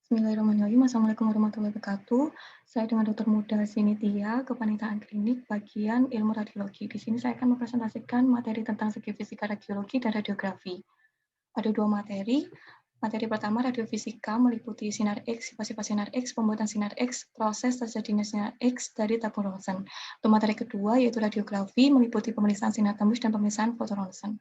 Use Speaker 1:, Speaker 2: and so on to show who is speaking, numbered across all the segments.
Speaker 1: Bismillahirrahmanirrahim. Assalamualaikum warahmatullahi wabarakatuh. Saya dengan Dr. Muda Sinitia, Kepanitaan Klinik, bagian ilmu radiologi. Di sini saya akan mempresentasikan materi tentang segi fisika radiologi dan radiografi. Ada dua materi. Materi pertama, radiofisika, meliputi sinar X, sifat-sifat sinar X, pembuatan sinar X, proses terjadinya sinar X dari tabung ronsen. Untuk materi kedua, yaitu radiografi, meliputi pemeriksaan sinar tembus dan pemeriksaan fotoronsen.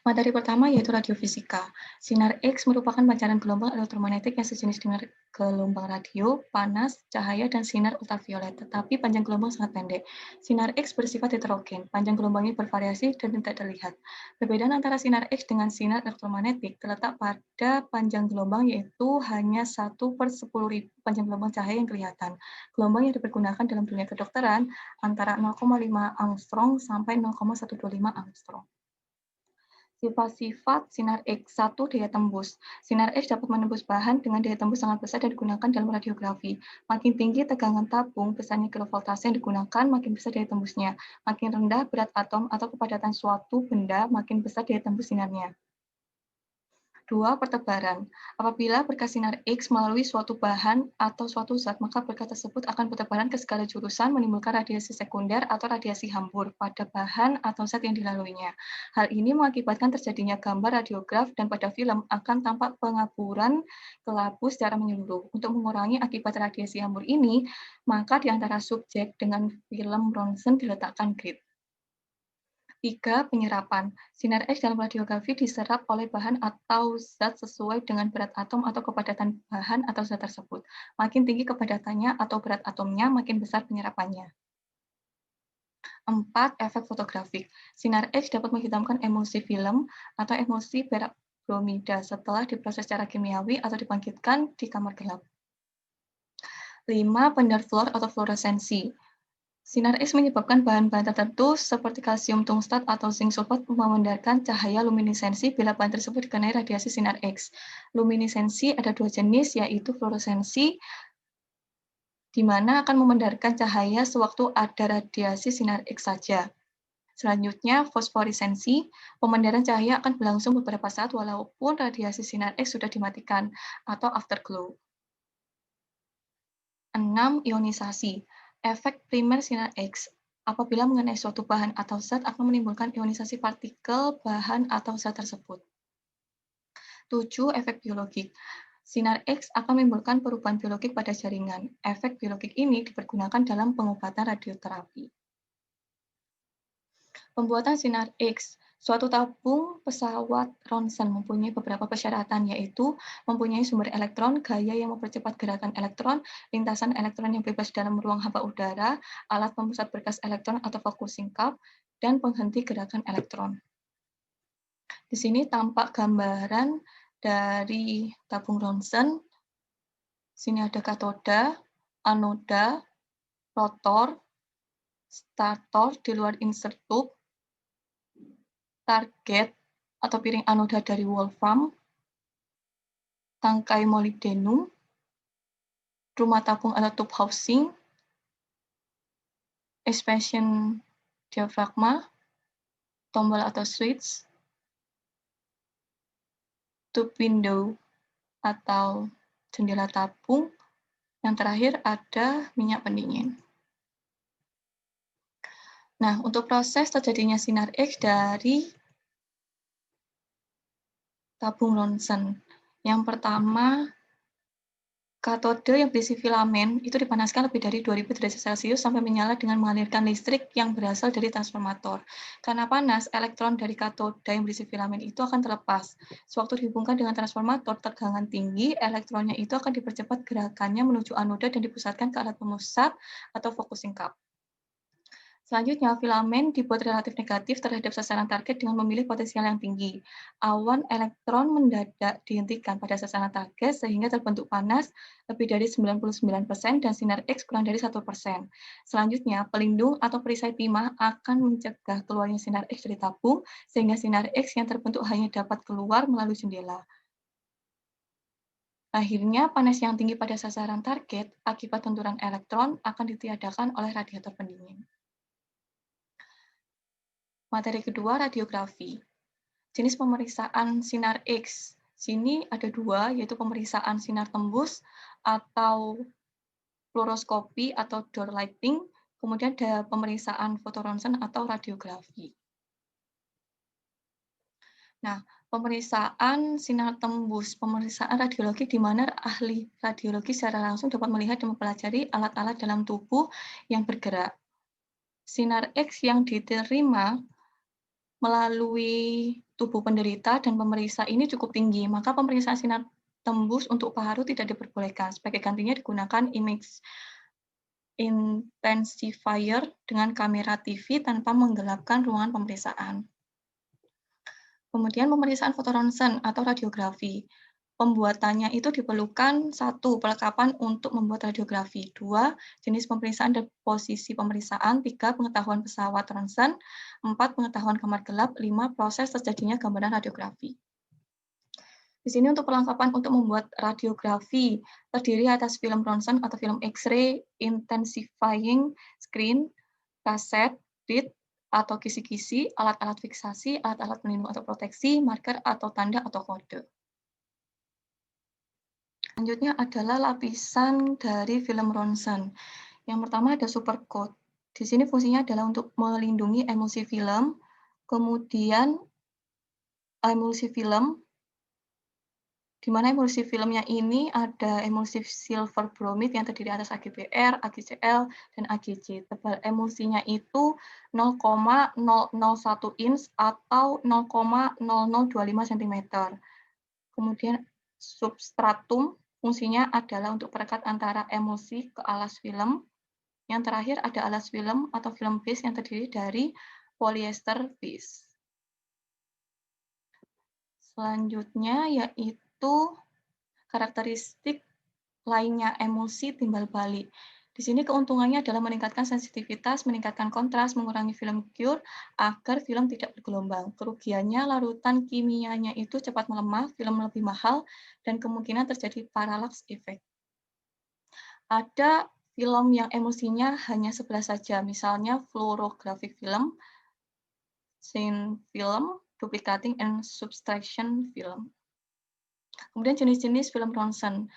Speaker 1: Materi pertama yaitu radiofisika. Sinar X merupakan pancaran gelombang elektromagnetik yang sejenis dengan gelombang radio, panas, cahaya, dan sinar ultraviolet, tetapi panjang gelombang sangat pendek. Sinar X bersifat heterogen, panjang gelombangnya bervariasi dan tidak terlihat. Perbedaan antara sinar X dengan sinar elektromagnetik terletak pada panjang gelombang, yaitu hanya 1/10.000 panjang gelombang cahaya yang kelihatan. Gelombang yang dipergunakan dalam dunia kedokteran antara 0,5 angstrom sampai 0,125 angstrom. Sifat-sifat sinar X. 1. Daya tembus. Sinar X dapat menembus bahan dengan daya tembus sangat besar dan digunakan dalam radiografi. Makin tinggi tegangan tabung, besarnya kilovoltase yang digunakan, makin besar daya tembusnya. Makin rendah berat atom atau kepadatan suatu benda, makin besar daya tembus sinarnya. 2. Pertebaran. Apabila berkas sinar X melalui suatu bahan atau suatu zat, maka berkas tersebut akan bertebaran ke segala jurusan, menimbulkan radiasi sekunder atau radiasi hambur pada bahan atau zat yang dilaluinya. Hal ini mengakibatkan terjadinya gambar radiograf dan pada film akan tampak pengaburan kelabu secara menyeluruh. Untuk mengurangi akibat radiasi hambur ini, maka di antara subjek dengan film ronsen diletakkan grid. 3. Penyerapan. Sinar X dalam radiografi diserap oleh bahan atau zat sesuai dengan berat atom atau kepadatan bahan atau zat tersebut. Makin tinggi kepadatannya atau berat atomnya, makin besar penyerapannya. 4. Efek fotografik. Sinar X dapat menghitamkan emulsi film atau emulsi perak bromida setelah diproses secara kimiawi atau dibangkitkan di kamar gelap. 5. Pendar fluor atau fluoresensi. Sinar X menyebabkan bahan-bahan tertentu seperti kalsium tungstat atau zinc sulfat memandarkan cahaya luminesensi bila bahan tersebut dikenai radiasi sinar X. Luminesensi ada dua jenis, yaitu fluoresensi, di mana akan memandarkan cahaya sewaktu ada radiasi sinar X saja. Selanjutnya, fosforisensi, pemandaran cahaya akan berlangsung beberapa saat walaupun radiasi sinar X sudah dimatikan, atau afterglow. 6. Ionisasi. Efek primer sinar X. Apabila mengenai suatu bahan atau zat akan menimbulkan ionisasi partikel bahan atau zat tersebut. 7. Efek biologik. Sinar X akan menimbulkan perubahan biologik pada jaringan. Efek biologik ini dipergunakan dalam pengobatan radioterapi. Pembuatan sinar X. Suatu tabung pesawat ronsen mempunyai beberapa persyaratan, yaitu mempunyai sumber elektron, gaya yang mempercepat gerakan elektron, lintasan elektron yang bebas dalam ruang hampa udara, alat pemusat berkas elektron atau focusing cup, dan penghenti gerakan elektron. Di sini tampak gambaran dari tabung ronsen. Sini ada katoda, anoda, rotor, stator di luar insert tube, target atau piring anoda dari wolfram, tangkai molybdenum, rumah tabung atau tube housing, expansion diafragma, tombol atau switch, tube window atau jendela tabung, yang terakhir ada minyak pendingin. Nah, untuk proses terjadinya sinar X dari tabung ronsen. Yang pertama, katode yang berisi filamen itu dipanaskan lebih dari 2000 derajat Celcius sampai menyala dengan mengalirkan listrik yang berasal dari transformator. Karena panas, elektron dari katode yang berisi filamen itu akan terlepas. Sewaktu dihubungkan dengan transformator tegangan tinggi, elektronnya itu akan dipercepat gerakannya menuju anoda dan dipusatkan ke alat pemusat atau focusing cup. Selanjutnya, filamen dibuat relatif negatif terhadap sasaran target dengan memilih potensial yang tinggi. Awan elektron mendadak dihentikan pada sasaran target sehingga terbentuk panas lebih dari 99% dan sinar X kurang dari 1%. Selanjutnya, pelindung atau perisai timah akan mencegah keluarnya sinar X dari tabung sehingga sinar X yang terbentuk hanya dapat keluar melalui jendela. Akhirnya, panas yang tinggi pada sasaran target akibat benturan elektron akan ditiadakan oleh radiator pendingin. Materi kedua, radiografi. Jenis pemeriksaan sinar X. Sini ada dua, yaitu pemeriksaan sinar tembus atau fluoroskopi atau door lighting, kemudian ada pemeriksaan fotoronsen atau radiografi. Nah, pemeriksaan sinar tembus, pemeriksaan radiologi di mana ahli radiologi secara langsung dapat melihat dan mempelajari alat-alat dalam tubuh yang bergerak. Sinar X yang diterima melalui tubuh penderita dan pemeriksa ini cukup tinggi, maka pemeriksaan sinar tembus untuk paru tidak diperbolehkan. Sebagai gantinya digunakan image intensifier dengan kamera TV tanpa menggelapkan ruangan pemeriksaan. Kemudian pemeriksaan fotoronsen atau radiografi. Pembuatannya itu diperlukan 1. Perlengkapan untuk membuat radiografi, 2. Jenis pemeriksaan dan posisi pemeriksaan, 3. Pengetahuan pesawat ronsen, 4. Pengetahuan kamar gelap, 5. Proses terjadinya gambaran radiografi. Di sini untuk perlengkapan untuk membuat radiografi terdiri atas film ronsen atau film X-ray, intensifying screen, kaset, bead, atau kisi-kisi, alat-alat fiksasi, alat-alat pelindung atau proteksi, marker atau tanda atau kode. Selanjutnya adalah lapisan dari film ronsen. Yang pertama ada supercoat. Di sini fungsinya adalah untuk melindungi emulsi film, kemudian emulsi film, di mana emulsi filmnya ini ada emulsi silver bromide yang terdiri atas AgBr, AgCl, dan AgC. Tebal emulsinya itu 0,001 inch atau 0,0025 cm. Kemudian substratum fungsinya adalah untuk perekat antara emulsi ke alas film. Yang terakhir ada alas film atau film base yang terdiri dari polyester base. Selanjutnya yaitu karakteristik lainnya emulsi timbal balik. Di sini keuntungannya adalah meningkatkan sensitivitas, meningkatkan kontras, mengurangi film cure agar film tidak bergelombang. Kerugiannya larutan kimianya itu cepat melemah, film lebih mahal, dan kemungkinan terjadi parallax effect. Ada film yang emulsinya hanya sebelah saja, misalnya fluorographic film, thin film, duplicating and subtraction film. Kemudian jenis-jenis film ronsen.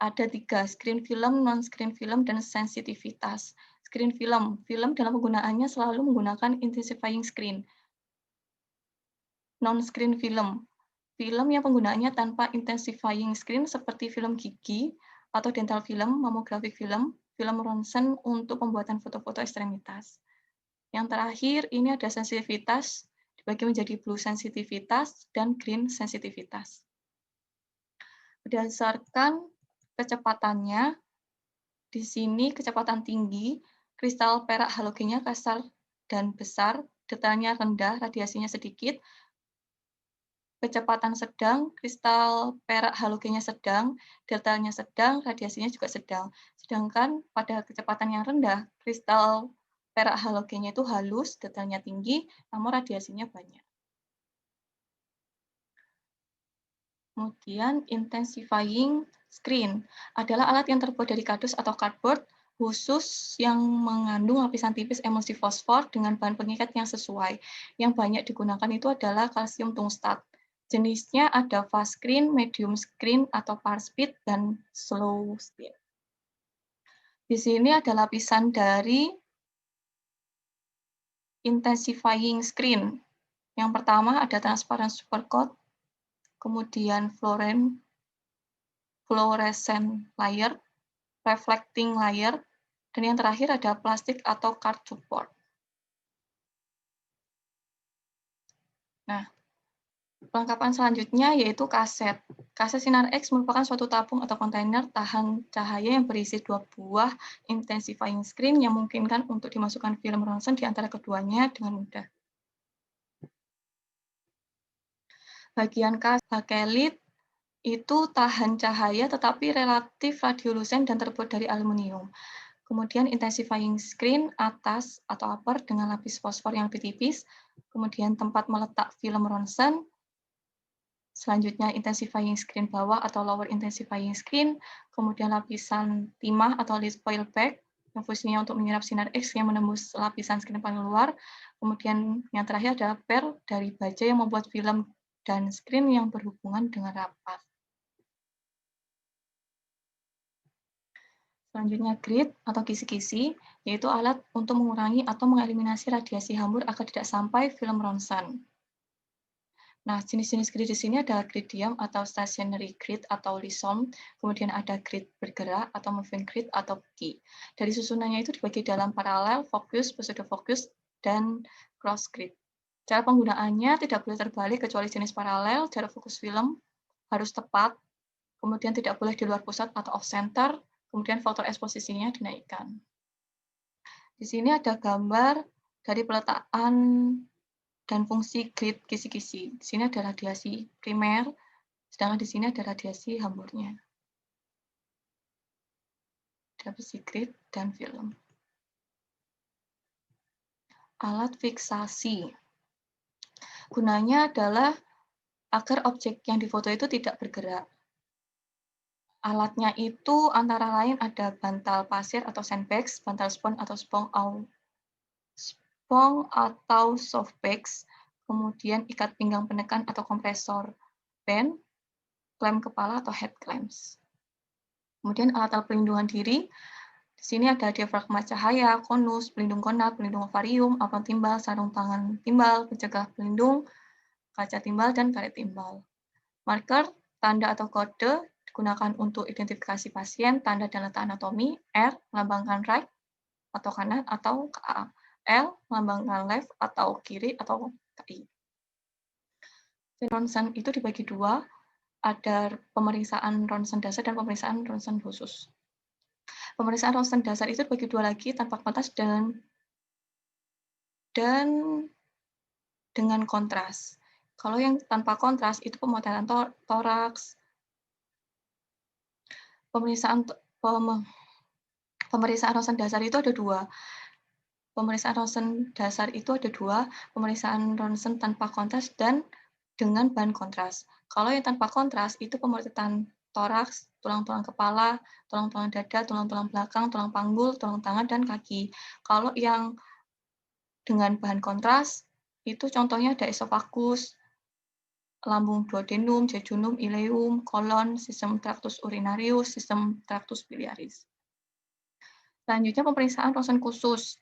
Speaker 1: Ada 3, screen film, non-screen film, dan sensitivitas. Screen film, film dalam penggunaannya selalu menggunakan intensifying screen. Non-screen film, film yang penggunaannya tanpa intensifying screen seperti film gigi atau dental film, mammographic film, film ronsen untuk pembuatan foto-foto ekstremitas. Yang terakhir, ini ada sensitivitas, dibagi menjadi blue sensitivitas dan green sensitivitas. Berdasarkan kecepatannya, di sini kecepatan tinggi, kristal perak halogennya kasar dan besar, detailnya rendah, radiasinya sedikit. Kecepatan sedang, kristal perak halogennya sedang, detailnya sedang, radiasinya juga sedang. Sedangkan pada kecepatan yang rendah, kristal perak halogennya itu halus, detailnya tinggi, namun radiasinya banyak. Kemudian intensifying screen adalah alat yang terbuat dari kardus atau cardboard khusus yang mengandung lapisan tipis emulsi fosfor dengan bahan pengikat yang sesuai. Yang banyak digunakan itu adalah kalsium tungstat. Jenisnya ada fast screen, medium screen atau fast speed, dan slow speed. Di sini ada lapisan dari intensifying screen. Yang pertama ada transparent supercoat, kemudian fluorescent layer, reflecting layer, dan yang terakhir ada plastik atau card support. Nah, perlengkapan selanjutnya yaitu kaset. Kaset sinar X merupakan suatu tabung atau kontainer tahan cahaya yang berisi 2 buah intensifying screen yang memungkinkan untuk dimasukkan film ronsen di antara keduanya dengan mudah. Bagian kaset bakelit itu tahan cahaya tetapi relatif radiolusen dan terbuat dari aluminium. Kemudian intensifying screen atas atau upper dengan lapis fosfor yang lebih tipis, kemudian tempat meletak film ronsen, selanjutnya intensifying screen bawah atau lower intensifying screen, kemudian lapisan timah atau lead foil bag yang fungsinya untuk menyerap sinar X yang menembus lapisan screen paling luar, kemudian yang terakhir adalah per dari baja yang membuat film dan screen yang berhubungan dengan rapat. Selanjutnya grid atau kisi-kisi, yaitu alat untuk mengurangi atau mengeliminasi radiasi hambur agar tidak sampai film ronsen. Nah, jenis-jenis grid di sini ada grid diam atau stationary grid atau lisom, kemudian ada grid bergerak atau moving grid atau key. Dari susunannya itu dibagi dalam paralel, fokus, pseudo-fokus, dan cross grid. Cara penggunaannya tidak boleh terbalik kecuali jenis paralel, jarak fokus film harus tepat, kemudian tidak boleh di luar pusat atau off center, kemudian faktor eksposisinya dinaikkan. Di sini ada gambar dari peletakan dan fungsi grid kisi-kisi. Di sini ada radiasi primer, sedangkan di sini ada radiasi hamburnya. Ada besi grid dan film. Alat fiksasi. Gunanya adalah agar objek yang difoto itu tidak bergerak. Alatnya itu antara lain ada bantal pasir atau sandbags, bantal spons atau spong atau softbags, kemudian ikat pinggang penekan atau kompresor band, klem kepala atau head clamps. Kemudian alat-alat pelindungan diri, di sini ada diafragma cahaya, konus, pelindung konat, pelindung ovarium, apron timbal, sarung tangan timbal, pencegah pelindung, kaca timbal, dan karet timbal. Marker, tanda atau kode digunakan untuk identifikasi pasien, tanda dan letak anatomi, R, melambangkan right atau kanan atau KA, L, melambangkan left atau kiri atau KI. Ronsen itu dibagi dua, ada pemeriksaan ronsen dasar dan pemeriksaan ronsen khusus. Pemeriksaan ronsen dasar itu dibagi dua lagi, tanpa kontras dan dengan kontras. Kalau yang tanpa kontras itu pemotretan toraks. Pemeriksaan ronsen dasar itu ada dua. Pemeriksaan ronsen dasar itu ada dua, pemeriksaan ronsen tanpa kontras dan dengan bahan kontras. Kalau yang tanpa kontras itu pemotretan toraks, tulang-tulang kepala, tulang-tulang dada, tulang-tulang belakang, tulang panggul, tulang tangan, dan kaki. Kalau yang dengan bahan kontras, itu contohnya ada esofagus, lambung duodenum, jejunum, ileum, kolon, sistem tractus urinarius, sistem tractus biliaris. Selanjutnya pemeriksaan ronsen khusus.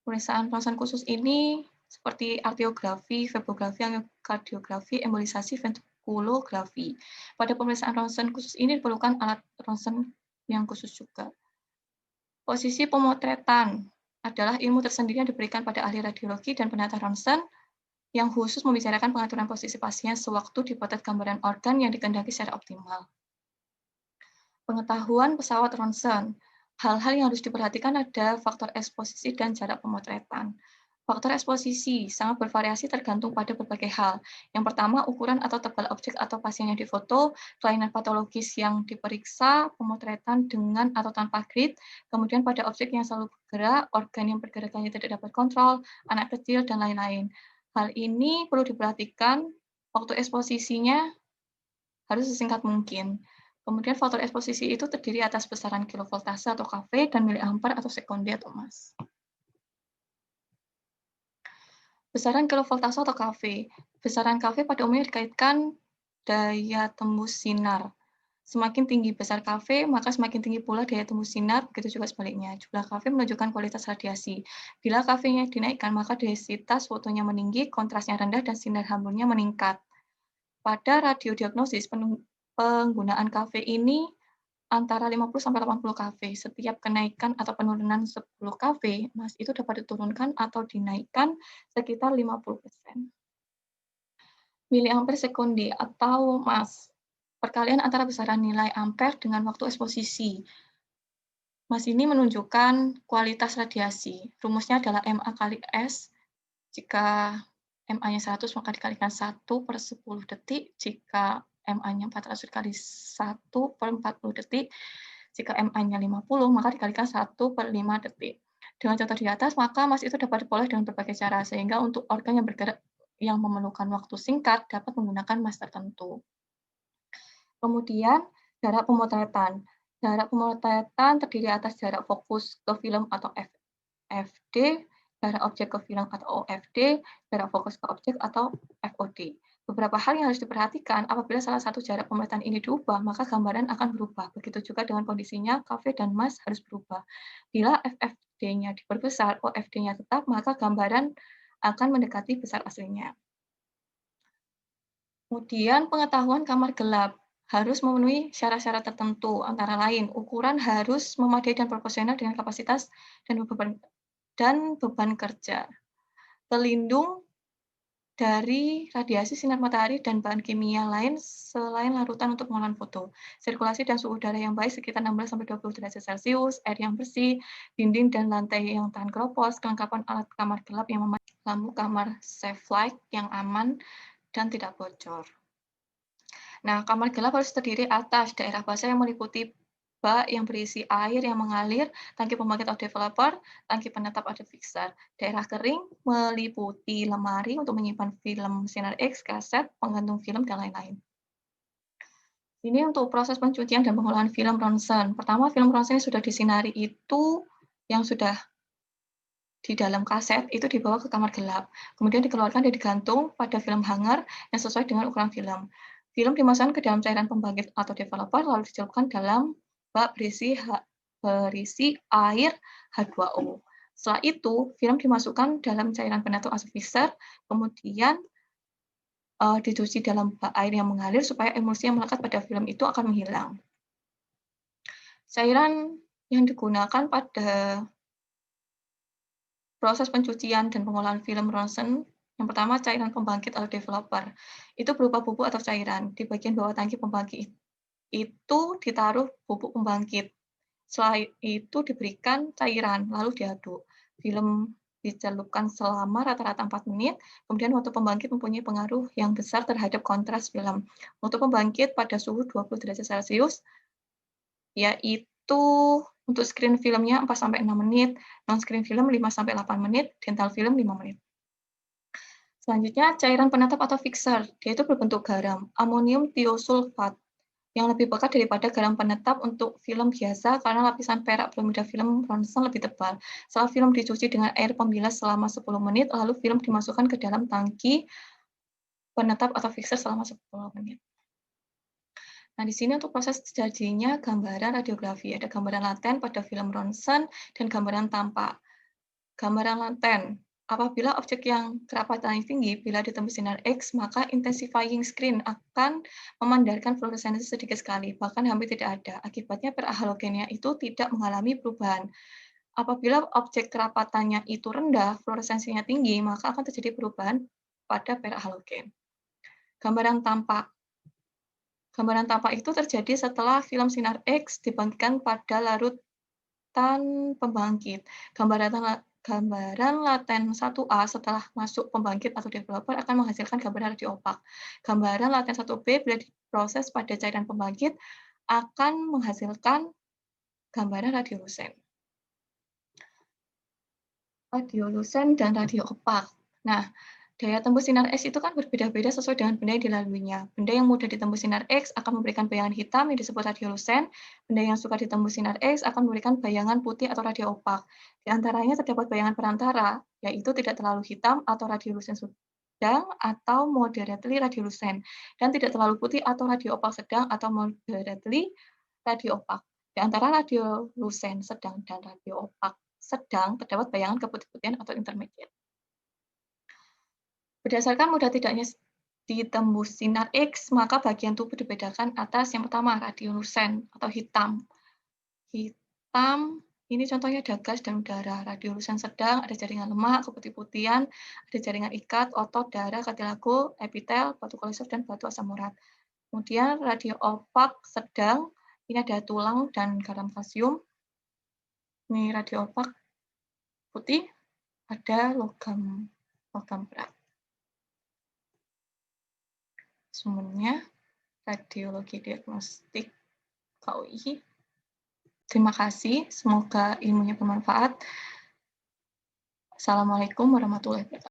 Speaker 1: Pemeriksaan ronsen khusus ini seperti arteriografi, fibrografi, angiokardografi, embolisasi, ventrikulografi. Pada pemeriksaan ronsen khusus ini diperlukan alat ronsen yang khusus juga. Posisi pemotretan adalah ilmu tersendiri yang diberikan pada ahli radiologi dan penata ronsen yang khusus membicarakan pengaturan posisi pasien sewaktu dipotret gambaran organ yang dikehendaki secara optimal. Pengetahuan pesawat ronsen. Hal-hal yang harus diperhatikan ada faktor eksposisi dan jarak pemotretan. Faktor eksposisi sangat bervariasi tergantung pada berbagai hal. Yang pertama, ukuran atau tebal objek atau pasien yang difoto, kelainan patologis yang diperiksa, pemotretan dengan atau tanpa grid, kemudian pada objek yang selalu bergerak, organ yang pergerakannya tidak dapat kontrol, anak kecil, dan lain-lain. Hal ini perlu diperhatikan, waktu eksposisinya harus sesingkat mungkin. Kemudian faktor eksposisi itu terdiri atas besaran kilovoltase atau kV dan miliampere atau sekonde atau mas. Besaran kilovoltase atau kV. Besaran kV pada umumnya dikaitkan daya tembus sinar. Semakin tinggi besar kV, maka semakin tinggi pula daya tembus sinar, begitu juga sebaliknya. Jumlah kV menunjukkan kualitas radiasi. Bila kV-nya dinaikkan, maka densitas fotonya meninggi, kontrasnya rendah, dan sinar hamburnya meningkat. Pada radiodiagnosis, penggunaan kV ini antara 50-80 kV. Setiap kenaikan atau penurunan 10 kV, mas itu dapat diturunkan atau dinaikkan sekitar 50%. Miliampere sekonde atau mas, perkalian antara besaran nilai ampere dengan waktu eksposisi. Mas ini menunjukkan kualitas radiasi. Rumusnya adalah MA kali S. Jika MA-nya 100, maka dikalikan 1/10 detik. Jika MA-nya 400 dikali 1/40 detik. Jika MA-nya 50, maka dikalikan 1/5 detik. Dengan contoh di atas, maka mas itu dapat diperoleh dengan berbagai cara, sehingga untuk organ yang bergerak yang memerlukan waktu singkat dapat menggunakan mas tertentu. Kemudian, jarak pemotretan. Jarak pemotretan terdiri atas jarak fokus ke film atau FD, jarak objek ke film atau OFD, jarak fokus ke objek atau FOD. Beberapa hal yang harus diperhatikan, apabila salah satu jarak pemerataan ini diubah, maka gambaran akan berubah. Begitu juga dengan kondisinya, KV dan mass harus berubah. Bila FFD-nya diperbesar, OFD-nya tetap, maka gambaran akan mendekati besar aslinya. Kemudian pengetahuan kamar gelap harus memenuhi syarat-syarat tertentu, antara lain ukuran harus memadai dan proporsional dengan kapasitas dan beban kerja. Pelindung dari radiasi sinar matahari dan bahan kimia lain selain larutan untuk pengolahan foto. Sirkulasi dan suhu udara yang baik sekitar 16-20 derajat Celcius, air yang bersih, dinding dan lantai yang tahan keropos, kelengkapan alat kamar gelap yang memadai, lampu kamar safe light yang aman dan tidak bocor. Nah, kamar gelap harus terdiri atas daerah basah yang meliputi bak yang berisi air yang mengalir, tangki pembangkit atau developer, tangki penetap atau fixer. Daerah kering meliputi lemari untuk menyimpan film sinar X, kaset, penggantung film, dan lain-lain. Ini untuk proses pencucian dan pengolahan film ronsen. Pertama, film ronsen yang sudah disinari itu yang sudah di dalam kaset itu dibawa ke kamar gelap. Kemudian dikeluarkan dan digantung pada film hanger yang sesuai dengan ukuran film. Film dimasukkan ke dalam cairan pembangkit atau developer lalu dicelupkan dalam bak berisi air H2O. Setelah itu, film dimasukkan dalam cairan penutup atau fixer, kemudian dicuci dalam bak air yang mengalir supaya emulsi yang melekat pada film itu akan menghilang. Cairan yang digunakan pada proses pencucian dan pengolahan film ronsen, yang pertama cairan pembangkit atau developer. Itu berupa bubuk atau cairan. Di bagian bawah tangki pembangkit itu ditaruh bubuk pembangkit. Setelah itu diberikan cairan, lalu diaduk. Film dicelupkan selama rata-rata 4 menit, kemudian waktu pembangkit mempunyai pengaruh yang besar terhadap kontras film. Untuk pembangkit pada suhu 20 derajat Celcius, yaitu untuk screen filmnya 4-6 menit, non-screen film 5-8 menit, dental film 5 menit. Selanjutnya, cairan penetap atau fixer, dia itu berbentuk garam, amonium tiosulfat, yang lebih pekat daripada garam penetap untuk film biasa karena lapisan perak bromida film ronsen lebih tebal. Setelah film dicuci dengan air pembilas selama 10 menit, lalu film dimasukkan ke dalam tangki penetap atau fixer selama 10 menit. Nah, di sini untuk proses terjadinya gambaran radiografi. Ada gambaran laten pada film ronsen dan gambaran tampak. Gambaran laten. Apabila objek yang kerapatannya tinggi, bila ditembus sinar X, maka intensifying screen akan memandarkan fluoresensi sedikit sekali, bahkan hampir tidak ada. Akibatnya perak halogennya itu tidak mengalami perubahan. Apabila objek kerapatannya itu rendah, fluoresensinya tinggi, maka akan terjadi perubahan pada perak halogen. Gambaran tampak. Gambaran tampak itu terjadi setelah film sinar X dibangkitkan pada larutan pembangkit. Gambaran laten 1A setelah masuk pembangkit atau developer akan menghasilkan gambaran radio opak. Gambaran laten 1B bila diproses pada cairan pembangkit akan menghasilkan gambaran radiolusen. Radiolusen dan radio opak. Nah, daya tembus sinar X itu kan berbeda-beda sesuai dengan benda yang dilaluinya. Benda yang mudah ditembus sinar X akan memberikan bayangan hitam yang disebut radiolusen. Benda yang suka ditembus sinar X akan memberikan bayangan putih atau radio opak. Di antaranya terdapat bayangan perantara, yaitu tidak terlalu hitam atau radiolusen sedang atau moderately radiolusen, dan tidak terlalu putih atau radio opak sedang atau moderately radio opak. Di antara radiolusen sedang dan radio opak sedang terdapat bayangan keputih-putihan atau intermediate. Berdasarkan mudah tidaknya ditembus sinar X, maka bagian tubuh dibedakan atas yang pertama radiolusen atau hitam. Hitam, ini contohnya ada gas dan udara. Radiolusen sedang, ada jaringan lemak, keputih-putihan, ada jaringan ikat, otot, darah, kartilago, epitel, batu kolesterol, dan batu asam urat. Kemudian radio opak sedang, ini ada tulang dan garam kalsium. Ini radio opak putih, ada logam berat. Sumbernya radiologi diagnostik KUI. Terima kasih, semoga ilmunya bermanfaat. Assalamualaikum warahmatullahi wabarakatuh.